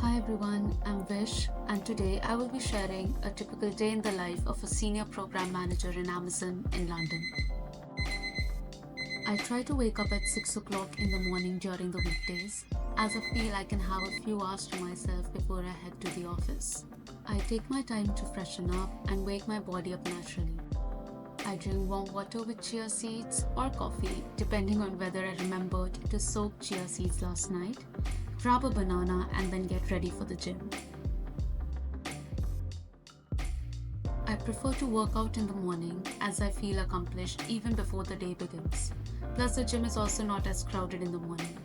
Hi everyone, I'm Vish, and today I will be sharing a typical day in the life of a senior program manager in Amazon in London. I try to wake up at 6 o'clock in the morning during the weekdays, as I feel I can have a few hours to myself before I head to the office. I take my time to freshen up and wake my body up naturally. I drink warm water with chia seeds or coffee, depending on whether I remembered to soak chia seeds last night, grab a banana, and then get ready for the gym. I prefer to work out in the morning as I feel accomplished even before the day begins. Plus, the gym is also not as crowded in the morning.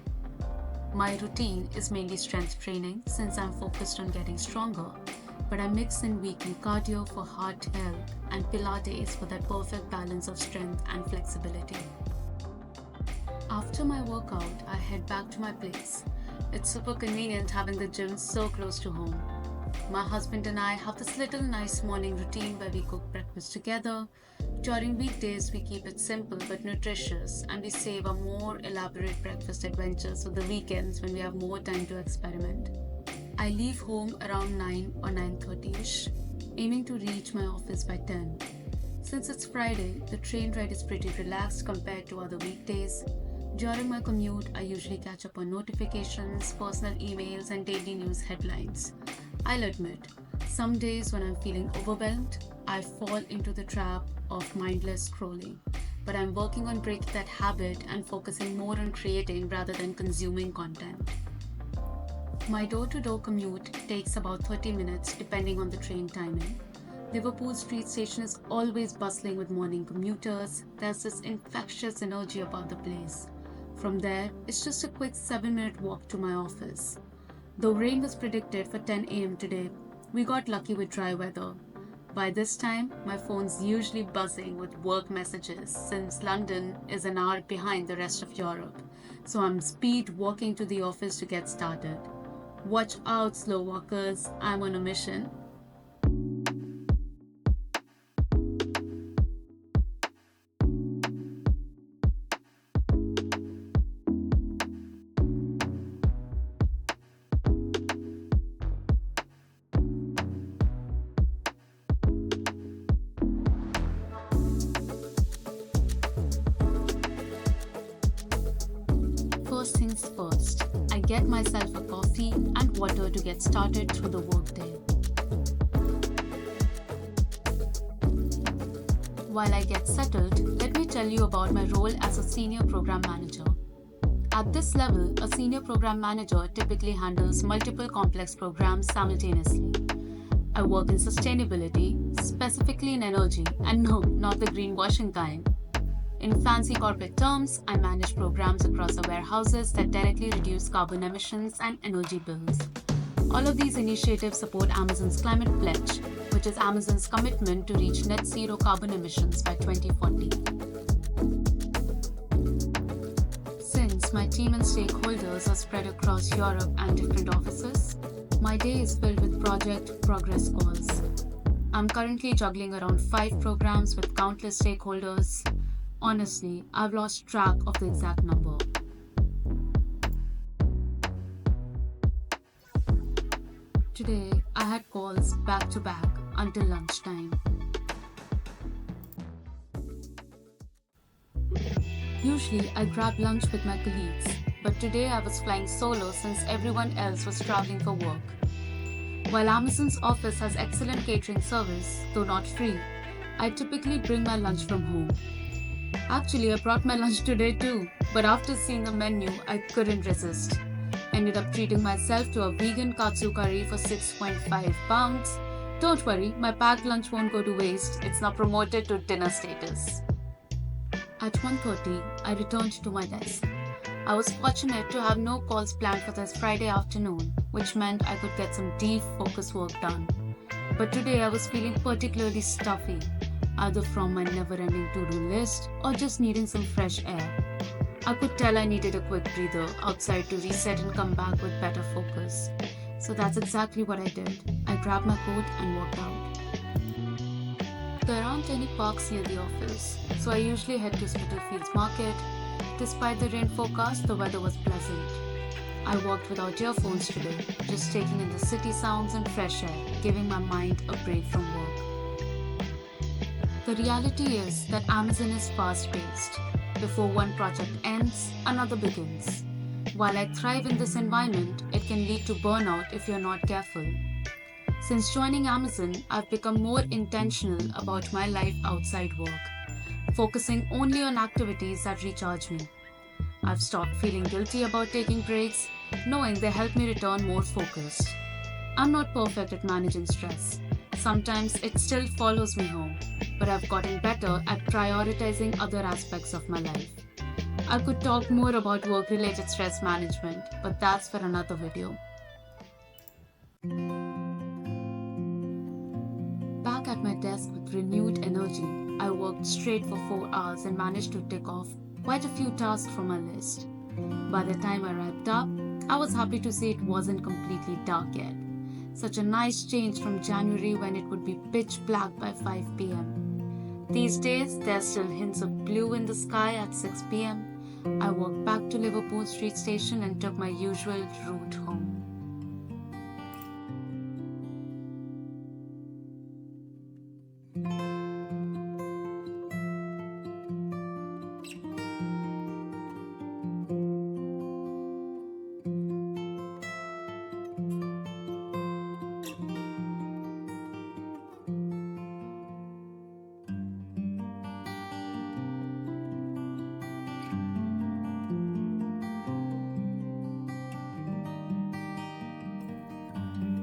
My routine is mainly strength training since I'm focused on getting stronger, but I mix in weekly cardio for heart health and Pilates for that perfect balance of strength and flexibility. After my workout, I head back to my place. It's super convenient having the gym so close to home. My husband and I have this little nice morning routine where we cook breakfast together. During weekdays, we keep it simple but nutritious, and we save our more elaborate breakfast adventures for the weekends when we have more time to experiment. I leave home around 9 or 9:30ish, aiming to reach my office by 10. Since it's Friday, the train ride is pretty relaxed compared to other weekdays. During my commute, I usually catch up on notifications, personal emails, and daily news headlines. I'll admit, some days when I'm feeling overwhelmed, I fall into the trap of mindless scrolling. But I'm working on breaking that habit and focusing more on creating rather than consuming content. My door-to-door commute takes about 30 minutes depending on the train timing. Liverpool Street Station is always bustling with morning commuters. There's this infectious energy about the place. From there, it's just a quick 7-minute walk to my office. Though rain was predicted for 10 a.m. today, we got lucky with dry weather. By this time, my phone's usually buzzing with work messages since London is an hour behind the rest of Europe. So I'm speed walking to the office to get started. Watch out, slow walkers, I'm on a mission. First things first, I get myself a coffee and water to get started through the workday. While I get settled, let me tell you about my role as a senior program manager. At this level, a senior program manager typically handles multiple complex programs simultaneously. I work in sustainability, specifically in energy, and no, not the greenwashing kind. In fancy corporate terms, I manage programs across our warehouses that directly reduce carbon emissions and energy bills. All of these initiatives support Amazon's climate pledge, which is Amazon's commitment to reach net zero carbon emissions by 2040. Since my team and stakeholders are spread across Europe and different offices, my day is filled with project progress calls. I'm currently juggling around 5 programs with countless stakeholders. Honestly, I've lost track of the exact number. Today, I had calls back to back until lunchtime. Usually, I grab lunch with my colleagues, but today I was flying solo since everyone else was traveling for work. While Amazon's office has excellent catering service, though not free, I typically bring my lunch from home. Actually, I brought my lunch today too, but after seeing the menu, I couldn't resist. Ended up treating myself to a vegan katsu curry for £6.5. Don't worry, my packed lunch won't go to waste. It's now promoted to dinner status. At 1:30, I returned to my desk. I was fortunate to have no calls planned for this Friday afternoon, which meant I could get some deep focus work done. But today I was feeling particularly stuffy, either from my never-ending to-do list or just needing some fresh air. I could tell I needed a quick breather outside to reset and come back with better focus. So that's exactly what I did. I grabbed my coat and walked out. There aren't any parks near the office, so I usually head to Spitalfields Market. Despite the rain forecast, the weather was pleasant. I walked without earphones today, just taking in the city sounds and fresh air, giving my mind a break from work. The reality is that Amazon is fast paced. Before one project ends, another begins. While I thrive in this environment, it can lead to burnout if you're not careful. Since joining Amazon, I've become more intentional about my life outside work, focusing only on activities that recharge me. I've stopped feeling guilty about taking breaks, knowing they help me return more focused. I'm not perfect at managing stress. Sometimes it still follows me home, but I've gotten better at prioritizing other aspects of my life. I could talk more about work related stress management, but that's for another video. Back at my desk with renewed energy, I worked straight for 4 hours and managed to tick off quite a few tasks from my list. By the time I wrapped up, I was happy to see it wasn't completely dark yet. Such a nice change from January when it would be pitch black by 5 pm. These days, there's still hints of blue in the sky at 6 pm. I walked back to Liverpool Street Station and took my usual route home.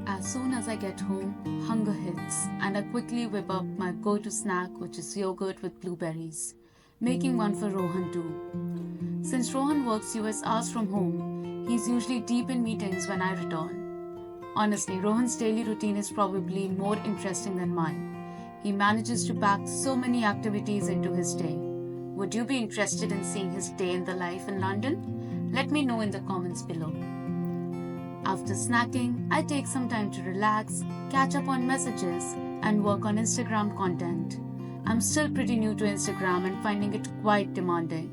As soon as I get home, hunger hits, and I quickly whip up my go-to snack, which is yogurt with blueberries, making one for Rohan too. Since Rohan works US hours from home, he's usually deep in meetings when I return. Honestly, Rohan's daily routine is probably more interesting than mine. He manages to pack so many activities into his day. Would you be interested in seeing his day in the life in London? Let me know in the comments below. After snacking, I take some time to relax, catch up on messages, and work on Instagram content. I'm still pretty new to Instagram and finding it quite demanding,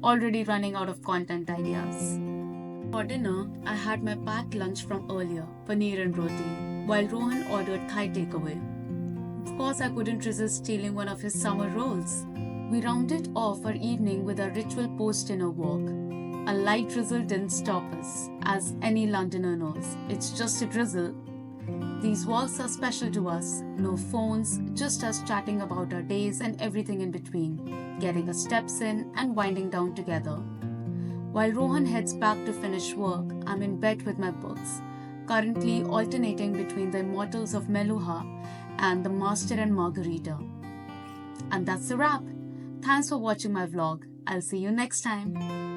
already running out of content ideas. For dinner, I had my packed lunch from earlier, paneer and roti, while Rohan ordered Thai takeaway. Of course, I couldn't resist stealing one of his summer rolls. We rounded off our evening with a ritual post-dinner walk. A light drizzle didn't stop us, as any Londoner knows. It's just a drizzle. These walks are special to us. No phones, just us chatting about our days and everything in between, getting our steps in and winding down together. While Rohan heads back to finish work, I'm in bed with my books, currently alternating between the Immortals of Meluha and The Master and Margarita. And that's a wrap. Thanks for watching my vlog. I'll see you next time.